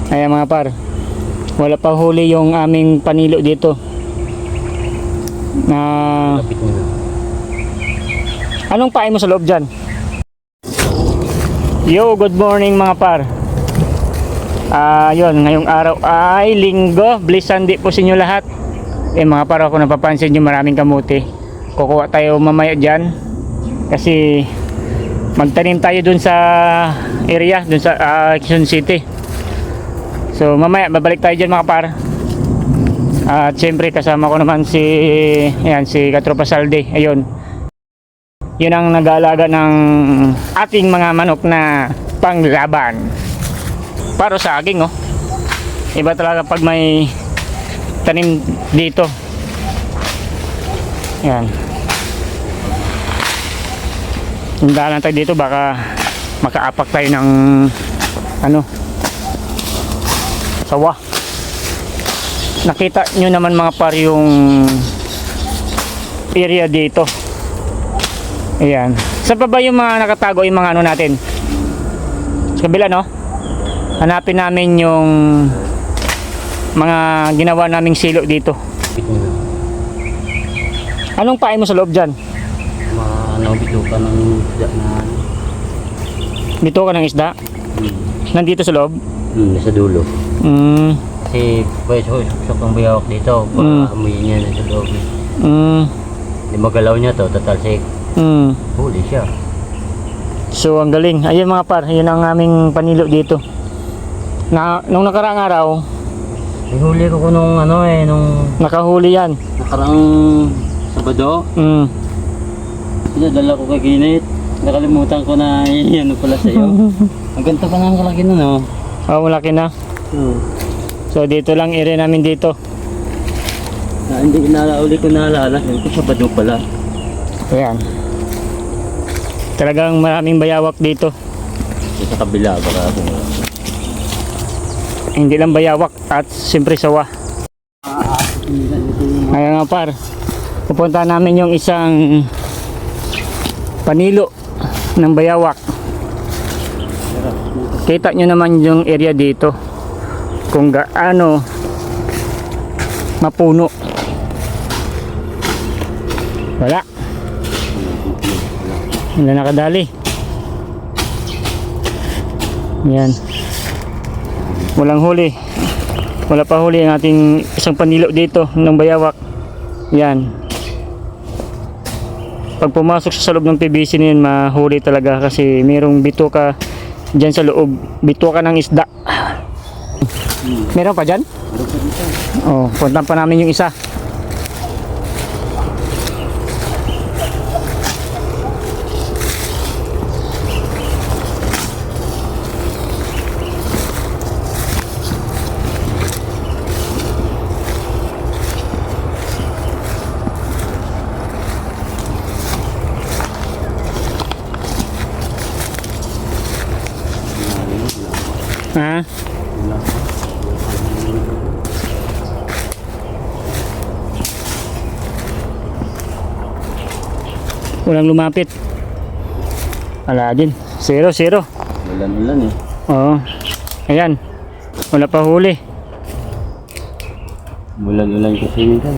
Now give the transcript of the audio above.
Ayan mga par, wala pa huli yung aming panilo dito na anong pain mo sa loob dyan? Yo, good morning mga par. Yun, ngayong araw ay linggo. Bless Sunday po sa inyo lahat. Mga par, ako napapansin nyo maraming kamuti. Kukuha tayo mamaya dyan kasi magtanim tayo dun sa area, dun sa Quezon City. So mamaya babalik tayo dyan mga par. At syempre kasama ko naman si Katropa Salde. Ayun, yun ang nag-aalaga ng ating mga manok na panglaban. Para sa saging, oh. Iba talaga pag may tanim dito. Yan. Hindahan tayo dito, baka makaapak tayo ng sawa. Nakita nyo naman mga par yung area dito. Ayan. Saan pa ba yung mga nakatago yung mga natin? Sa kabila, no? Hanapin namin yung mga ginawa naming silo dito. Anong pain mo sa loob dyan? Bituka ng isda na. Bituka ng isda? Nandito sa loob? Sa dulo. Kasi pwede susok ang bayawak dito. Amuyin niya na sa loob. Hindi magalaw niya to, total sake. Huli siya. So ang galing. Ayun mga par, yun ang aming panilo dito. Nung nakaraang araw, huli ko nung nung nakahuli yan. Nakaraang Sabado. Pinadala ko kay Kinit. Nakalimutan ko na yan pala sa iyo. Ang ganda pa ng kalaki nun, no? Malaki na. So dito lang area namin dito. Hindi uli ko naalala. Yan ko Sabado pala. Ayan. Talagang maraming bayawak dito. Sa kabila baka ako. Hindi lang bayawak at siyempre sawa. Ayan nga par, pupunta namin yung isang panilo ng bayawak. Kita nyo naman yung area dito kung gaano mapuno. Wala nakadali. Yan, walang huli. Wala pa huli ang ating isang panilo dito ng bayawak. Yan, pag pumasok sa loob ng PVC na yun, mahuli talaga kasi mayroong bituka dyan sa loob. Bituka ng isda. Meron pa dyan? Puntan pa namin yung isa. Ha? Walang lumapit. Wala din. 0-0. Ulan eh. Oo. Ayan. Wala pa huli. Ulan kasi minsan.